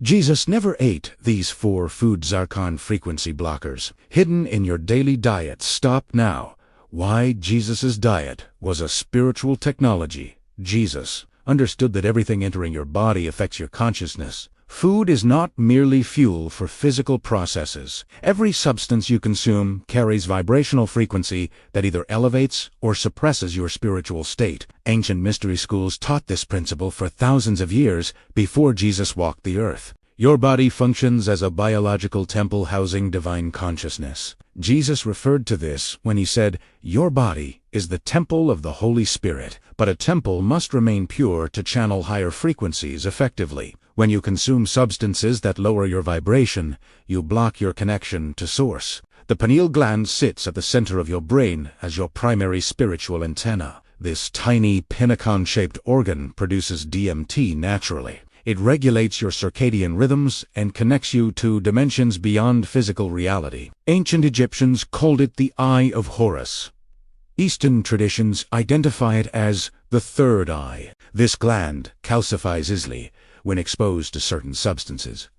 Jesus never ate these 4 food Zarkon frequency blockers. Hidden in your daily diet. Stop now. Why Jesus' diet was a spiritual technology. Jesus understood that everything entering your body affects your consciousness. Food is not merely fuel for physical processes. Every substance you consume carries vibrational frequency that either elevates or suppresses your spiritual state. Ancient mystery schools taught this principle for thousands of years before Jesus walked the earth. Your body functions as a biological temple housing divine consciousness. Jesus referred to this when he said, "Your body is the temple of the Holy Spirit," but a temple must remain pure to channel higher frequencies effectively. When you consume substances that lower your vibration, you block your connection to Source. The pineal gland sits at the center of your brain as your primary spiritual antenna. This tiny pinnacle-shaped organ produces DMT naturally. It regulates your circadian rhythms and connects you to dimensions beyond physical reality. Ancient Egyptians called it the Eye of Horus. Eastern traditions identify it as the third eye. This gland calcifies easily when exposed to certain substances.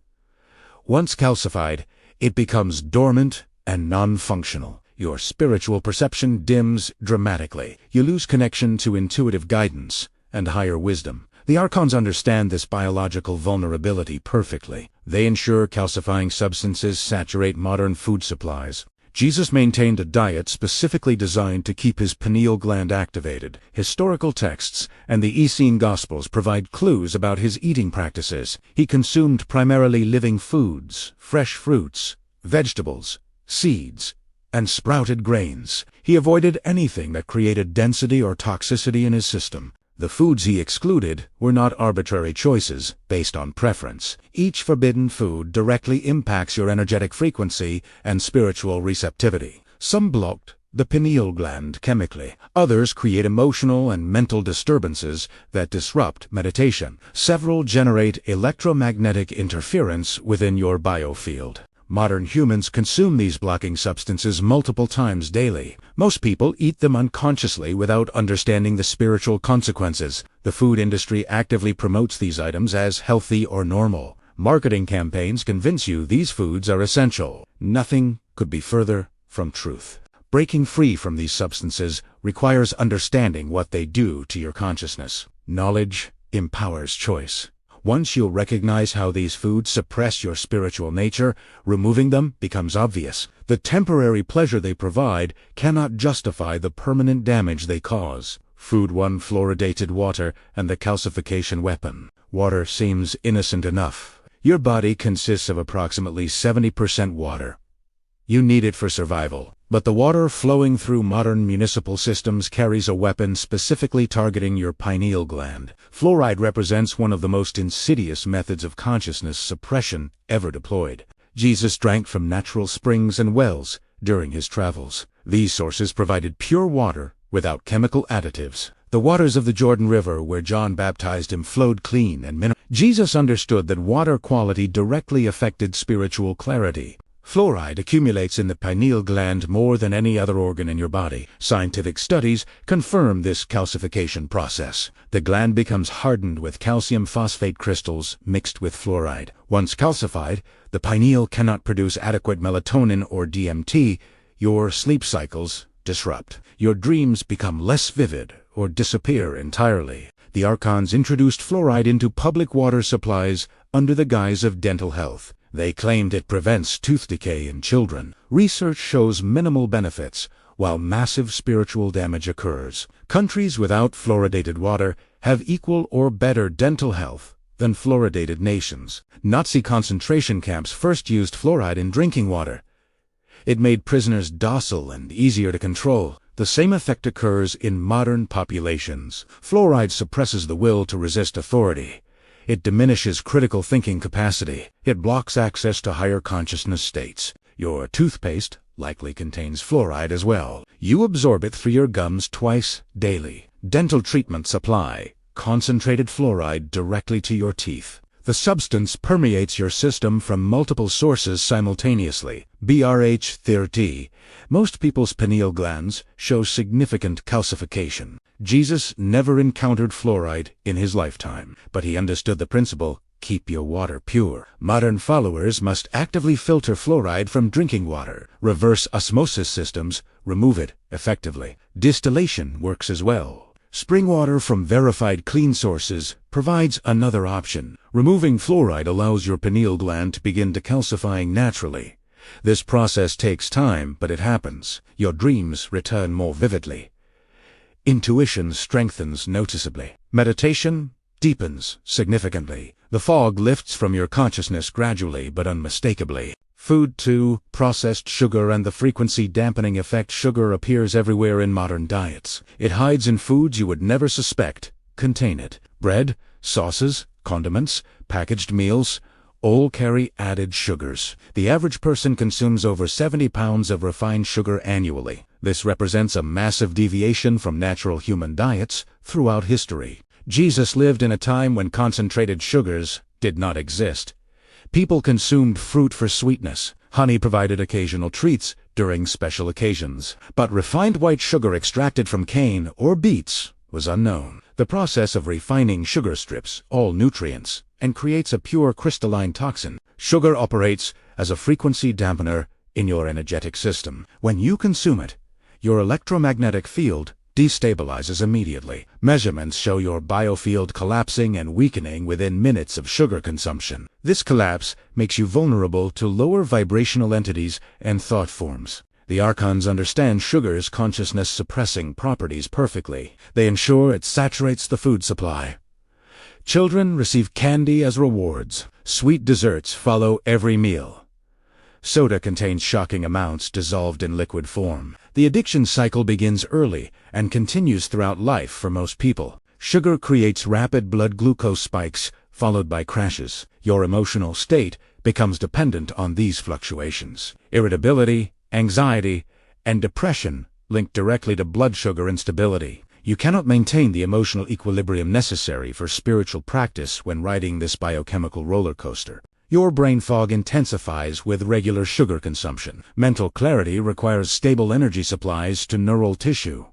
Once calcified, it becomes dormant and non-functional. Your spiritual perception dims dramatically. You lose connection to intuitive guidance and higher wisdom. The Archons understand this biological vulnerability perfectly. They ensure calcifying substances saturate modern food supplies. Jesus maintained a diet specifically designed to keep his pineal gland activated. Historical texts and the Essene Gospels provide clues about his eating practices. He consumed primarily living foods, fresh fruits, vegetables, seeds, and sprouted grains. He avoided anything that created density or toxicity in his system. The foods he excluded were not arbitrary choices based on preference. Each forbidden food directly impacts your energetic frequency and spiritual receptivity. Some blocked the pineal gland chemically. Others create emotional and mental disturbances that disrupt meditation. Several generate electromagnetic interference within your biofield. Modern humans consume these blocking substances multiple times daily. Most people eat them unconsciously without understanding the spiritual consequences. The food industry actively promotes these items as healthy or normal. Marketing campaigns convince you these foods are essential. Nothing could be further from truth. Breaking free from these substances requires understanding what they do to your consciousness. Knowledge empowers choice. Once you recognize how these foods suppress your spiritual nature, removing them becomes obvious. The temporary pleasure they provide cannot justify the permanent damage they cause. Food 1, fluoridated water, and the calcification weapon. Water seems innocent enough. Your body consists of approximately 70% water. You need it for survival. But the water flowing through modern municipal systems carries a weapon specifically targeting your pineal gland. Fluoride represents one of the most insidious methods of consciousness suppression ever deployed. Jesus drank from natural springs and wells during his travels. These sources provided pure water without chemical additives. The waters of the Jordan River where John baptized him flowed clean and mineral. Jesus understood that water quality directly affected spiritual clarity. Fluoride accumulates in the pineal gland more than any other organ in your body. Scientific studies confirm this calcification process. The gland becomes hardened with calcium phosphate crystals mixed with fluoride. Once calcified, the pineal cannot produce adequate melatonin or DMT. Your sleep cycles disrupt. Your dreams become less vivid or disappear entirely. The Archons introduced fluoride into public water supplies under the guise of dental health. They claimed it prevents tooth decay in children. Research shows minimal benefits, while massive spiritual damage occurs. Countries without fluoridated water have equal or better dental health than fluoridated nations. Nazi concentration camps first used fluoride in drinking water. It made prisoners docile and easier to control. The same effect occurs in modern populations. Fluoride suppresses the will to resist authority. It diminishes critical thinking capacity. It blocks access to higher consciousness states. Your toothpaste likely contains fluoride as well. You absorb it through your gums twice daily. Dental treatments apply concentrated fluoride directly to your teeth. The substance permeates your system from multiple sources simultaneously. BRH30. Most people's pineal glands show significant calcification. Jesus never encountered fluoride in his lifetime, but he understood the principle: keep your water pure. Modern followers must actively filter fluoride from drinking water. Reverse osmosis systems remove it effectively. Distillation works as well. Spring water from verified clean sources provides another option. Removing fluoride allows your pineal gland to begin decalcifying naturally. This process takes time, but it happens. Your dreams return more vividly. Intuition strengthens noticeably. Meditation deepens significantly. The fog lifts from your consciousness gradually but unmistakably. Food too, processed sugar and the frequency dampening effect. Sugar appears everywhere in modern diets. It hides in foods you would never suspect contain it. Bread, sauces, condiments, packaged meals, all carry added sugars. The average person consumes over 70 pounds of refined sugar annually. This represents a massive deviation from natural human diets throughout history. Jesus lived in a time when concentrated sugars did not exist. People consumed fruit for sweetness. Honey provided occasional treats during special occasions. But refined white sugar extracted from cane or beets was unknown. The process of refining sugar strips all nutrients and creates a pure crystalline toxin. Sugar operates as a frequency dampener in your energetic system. When you consume it, your electromagnetic field destabilizes immediately. Measurements show your biofield collapsing and weakening within minutes of sugar consumption. This collapse makes you vulnerable to lower vibrational entities and thought forms. The Archons understand sugar's consciousness-suppressing properties perfectly. They ensure it saturates the food supply. Children receive candy as rewards. Sweet desserts follow every meal. Soda contains shocking amounts dissolved in liquid form. The addiction cycle begins early and continues throughout life for most people. Sugar creates rapid blood glucose spikes, followed by crashes. Your emotional state becomes dependent on these fluctuations. Irritability, anxiety, and depression link directly to blood sugar instability. You cannot maintain the emotional equilibrium necessary for spiritual practice when riding this biochemical roller coaster. Your brain fog intensifies with regular sugar consumption. Mental clarity requires stable energy supplies to neural tissue.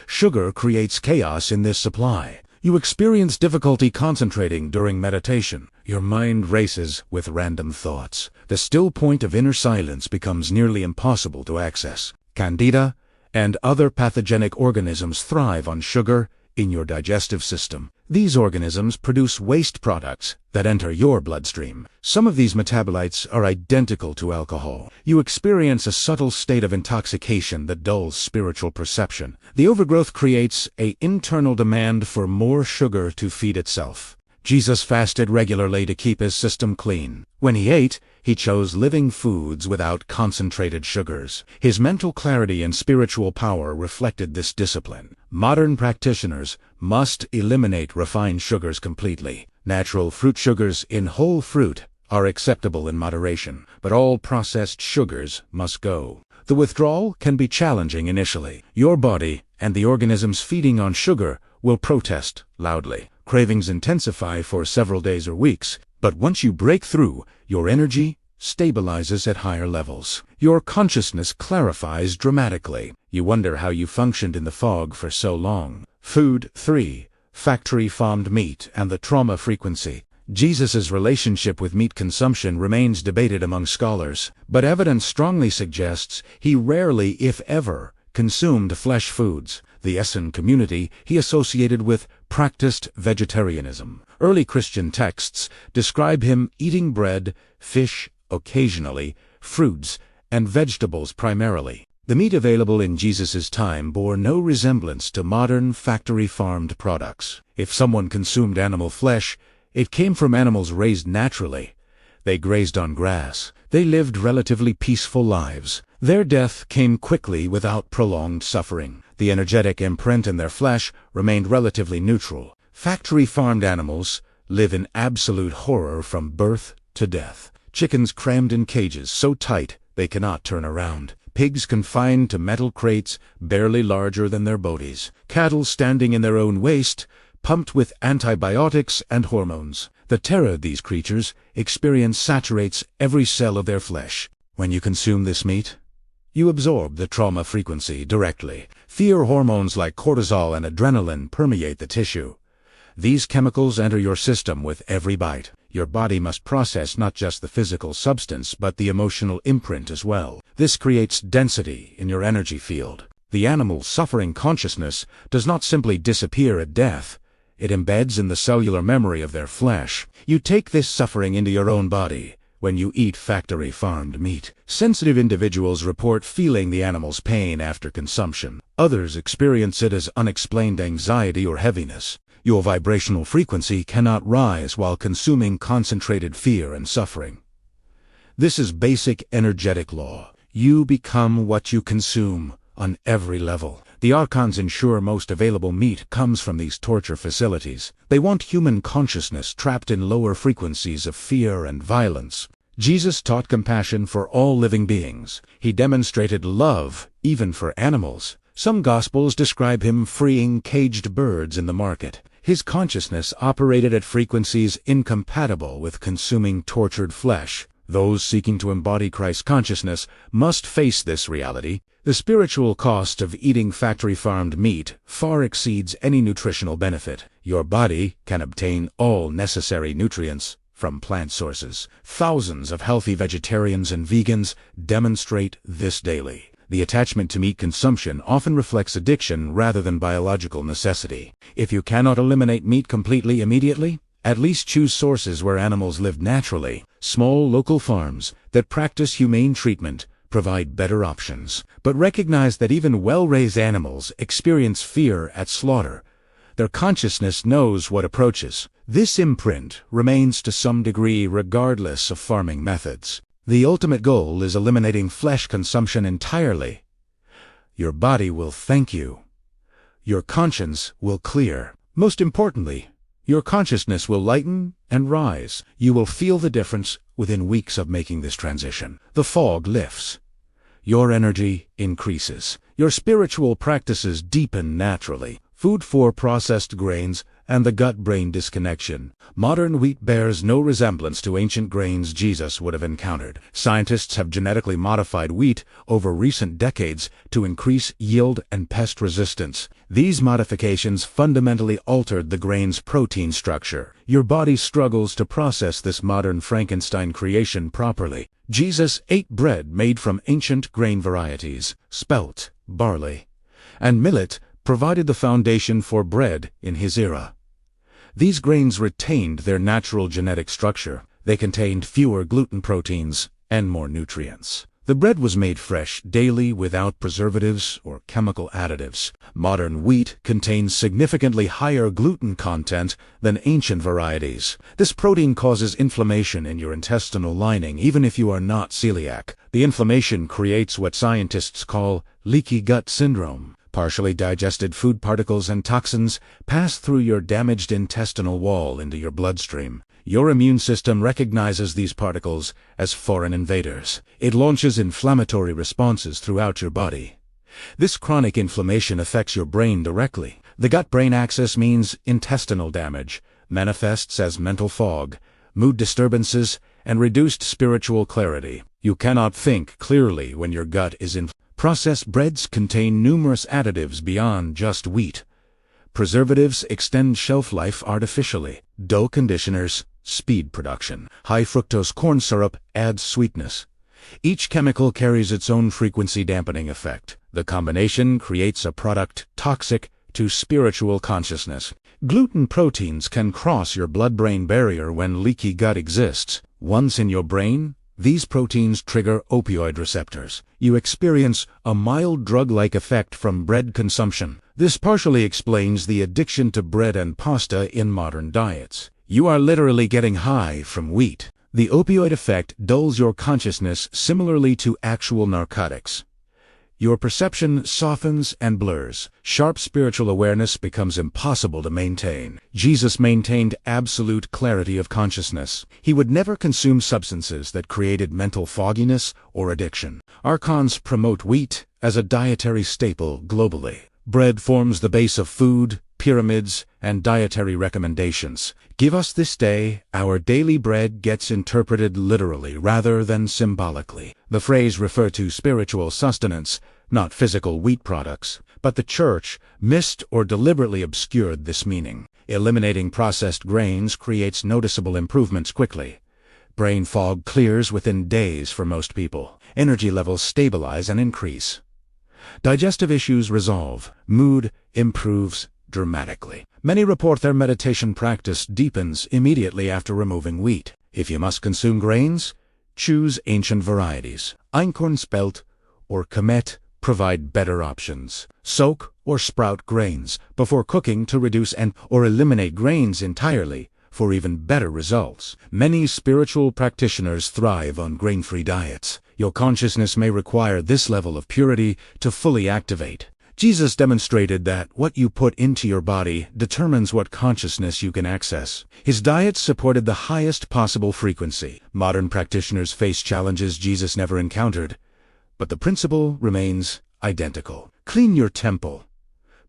Sugar creates chaos in this supply. You experience difficulty concentrating during meditation. Your mind races with random thoughts. The still point of inner silence becomes nearly impossible to access. Candida and other pathogenic organisms thrive on sugar in your digestive system. These organisms produce waste products that enter your bloodstream. Some of these metabolites are identical to alcohol. You experience a subtle state of intoxication that dulls spiritual perception. The overgrowth creates an internal demand for more sugar to feed itself. Jesus fasted regularly to keep his system clean. When he ate, he chose living foods without concentrated sugars. His mental clarity and spiritual power reflected this discipline. Modern practitioners must eliminate refined sugars completely. Natural fruit sugars in whole fruit are acceptable in moderation, but all processed sugars must go. The withdrawal can be challenging initially. Your body and the organisms feeding on sugar will protest loudly. Cravings intensify for several days or weeks, but once you break through, your energy stabilizes at higher levels. Your consciousness clarifies dramatically. You wonder how you functioned in the fog for so long. Food 3. Factory-farmed meat and the trauma frequency. Jesus' relationship with meat consumption remains debated among scholars, but evidence strongly suggests he rarely, if ever, consumed flesh foods. The Essen community he associated with practiced vegetarianism. Early Christian texts describe him eating bread, fish occasionally, fruits, and vegetables primarily. The meat available in Jesus' time bore no resemblance to modern factory-farmed products. If someone consumed animal flesh, it came from animals raised naturally. They grazed on grass. They lived relatively peaceful lives. Their death came quickly without prolonged suffering. The energetic imprint in their flesh remained relatively neutral. Factory-farmed animals live in absolute horror from birth to death. Chickens crammed in cages so tight they cannot turn around. Pigs confined to metal crates barely larger than their bodies. Cattle standing in their own waste, pumped with antibiotics and hormones. The terror these creatures experience saturates every cell of their flesh. When you consume this meat, you absorb the trauma frequency directly. Fear hormones like cortisol and adrenaline permeate the tissue. These chemicals enter your system with every bite. your body must process not just the physical substance but the emotional imprint as well. This creates density in your energy field. The animal suffering consciousness does not simply disappear at death. It embeds in the cellular memory of their flesh. You take this suffering into your own body when you eat factory-farmed meat. Sensitive individuals report feeling the animal's pain after consumption. Others experience it as unexplained anxiety or heaviness. Your vibrational frequency cannot rise while consuming concentrated fear and suffering. This is basic energetic law. You become what you consume on every level. The Archons ensure most available meat comes from these torture facilities. They want human consciousness trapped in lower frequencies of fear and violence. Jesus taught compassion for all living beings. He demonstrated love even for animals. Some Gospels describe him freeing caged birds in the market. His consciousness operated at frequencies incompatible with consuming tortured flesh. Those seeking to embody Christ's consciousness must face this reality. The spiritual cost of eating factory-farmed meat far exceeds any nutritional benefit. Your body can obtain all necessary nutrients from plant sources. Thousands of healthy vegetarians and vegans demonstrate this daily. The attachment to meat consumption often reflects addiction rather than biological necessity. If you cannot eliminate meat completely immediately, at least choose sources where animals live naturally. Small local farms that practice humane treatment provide better options. But recognize that even well-raised animals experience fear at slaughter. Their consciousness knows what approaches. This imprint remains to some degree regardless of farming methods. The ultimate goal is eliminating flesh consumption entirely. Your body will thank you. Your conscience will clear. Most importantly, your consciousness will lighten and rise. You will feel the difference within weeks of making this transition. The fog lifts. Your energy increases. Your spiritual practices deepen naturally. Food for processed grains and the gut-brain disconnection. Modern wheat bears no resemblance to ancient grains Jesus would have encountered. Scientists have genetically modified wheat over recent decades to increase yield and pest resistance. These modifications fundamentally altered the grain's protein structure. Your body struggles to process this modern Frankenstein creation properly. Jesus ate bread made from ancient grain varieties. Spelt, barley, and millet provided the foundation for bread in his era. These grains retained their natural genetic structure. They contained fewer gluten proteins and more nutrients. The bread was made fresh daily without preservatives or chemical additives. Modern wheat contains significantly higher gluten content than ancient varieties. This protein causes inflammation in your intestinal lining even if you are not celiac. The inflammation creates what scientists call leaky gut syndrome. Partially digested food particles and toxins pass through your damaged intestinal wall into your bloodstream. Your immune system recognizes these particles as foreign invaders. It launches inflammatory responses throughout your body. This chronic inflammation affects your brain directly. The gut-brain axis means intestinal damage, manifests as mental fog, mood disturbances, and reduced spiritual clarity. You cannot think clearly when your gut is inflamed. Processed breads contain numerous additives beyond just wheat. Preservatives extend shelf life artificially. Dough conditioners speed production. High fructose corn syrup adds sweetness. Each chemical carries its own frequency dampening effect. The combination creates a product toxic to spiritual consciousness. Gluten proteins can cross your blood-brain barrier when leaky gut exists. Once in your brain, these proteins trigger opioid receptors. You experience a mild drug-like effect from bread consumption. This partially explains the addiction to bread and pasta in modern diets. You are literally getting high from wheat. The opioid effect dulls your consciousness similarly to actual narcotics. Your perception softens and blurs. Sharp spiritual awareness becomes impossible to maintain. Jesus maintained absolute clarity of consciousness. He would never consume substances that created mental fogginess or addiction. Archons promote wheat as a dietary staple globally. Bread forms the base of food, pyramids, and dietary recommendations. Give us this day our daily bread gets interpreted literally rather than symbolically. The phrase referred to spiritual sustenance, not physical wheat products, but the Church missed or deliberately obscured this meaning. Eliminating processed grains creates noticeable improvements quickly. Brain fog clears within days for most people. Energy levels stabilize and increase. Digestive issues resolve. Mood improves dramatically. Many report their meditation practice deepens immediately after removing wheat. If you must consume grains, choose ancient varieties. Einkornspelt or Komet provide better options. Soak or sprout grains before cooking to reduce or eliminate grains entirely for even better results. Many spiritual practitioners thrive on grain-free diets. Your consciousness may require this level of purity to fully activate. Jesus demonstrated that what you put into your body determines what consciousness you can access. His diet supported the highest possible frequency. Modern practitioners face challenges Jesus never encountered, but the principle remains identical. Clean your temple.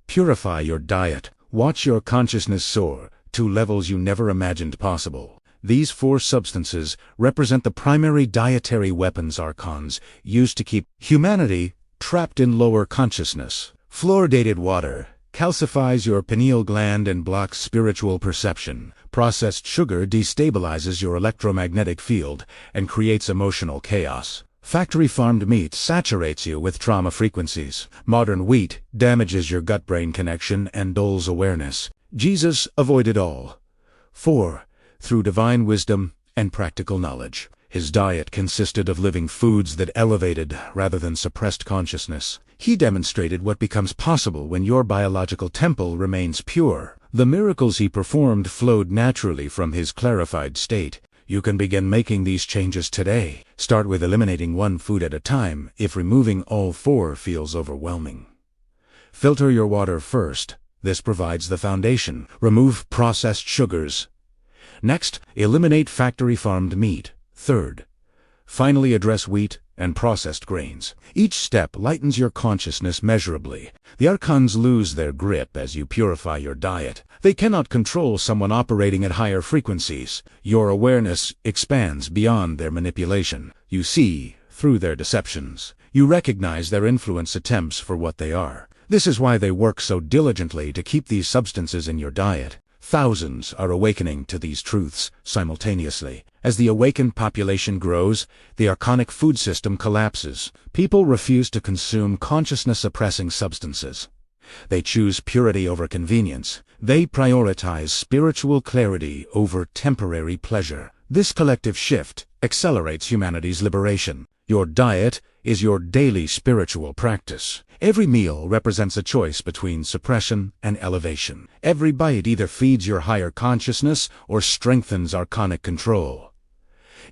Purify your diet. Watch your consciousness soar to levels you never imagined possible. These 4 substances represent the primary dietary weapons Archons use to keep humanity trapped in lower consciousness. Fluoridated water calcifies your pineal gland and blocks spiritual perception. Processed sugar destabilizes your electromagnetic field and creates emotional chaos. Factory-farmed meat saturates you with trauma frequencies. Modern wheat damages your gut-brain connection and dulls awareness. Jesus avoided all. 4. Through divine wisdom and practical knowledge. His diet consisted of living foods that elevated rather than suppressed consciousness. He demonstrated what becomes possible when your biological temple remains pure. The miracles he performed flowed naturally from his clarified state. You can begin making these changes today. Start with eliminating 1 food at a time if removing all 4 feels overwhelming. Filter your water first. This provides the foundation. Remove processed sugars. Next, eliminate factory-farmed meat. Third, finally address wheat and processed grains. Each step lightens your consciousness measurably. The Archons lose their grip as you purify your diet. They cannot control someone operating at higher frequencies. Your awareness expands beyond their manipulation. You see through their deceptions. You recognize their influence attempts for what they are. This is why they work so diligently to keep these substances in your diet. Thousands are awakening to these truths simultaneously. As the awakened population grows, the archonic food system collapses. People refuse to consume consciousness-suppressing substances. They choose purity over convenience. They prioritize spiritual clarity over temporary pleasure. This collective shift accelerates humanity's liberation. Your diet is your daily spiritual practice. Every meal represents a choice between suppression and elevation. Every bite either feeds your higher consciousness or strengthens archonic control.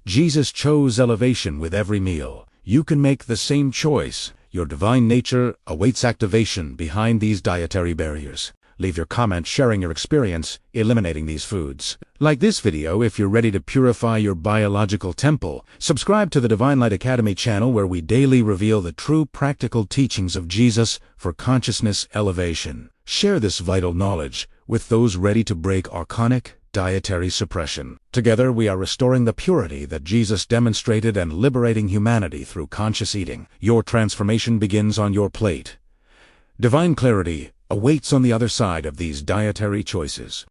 Jesus chose elevation with every meal. You can make the same choice. Your divine nature awaits activation behind these dietary barriers. Leave your comment sharing your experience eliminating these foods. Like this video if you're ready to purify your biological temple. Subscribe to the Divine Light Academy channel where we daily reveal the true practical teachings of Jesus for consciousness elevation. Share this vital knowledge with those ready to break archonic dietary suppression. Together we are restoring the purity that Jesus demonstrated and liberating humanity through conscious eating. Your transformation begins on your plate. Divine clarity awaits on the other side of these dietary choices.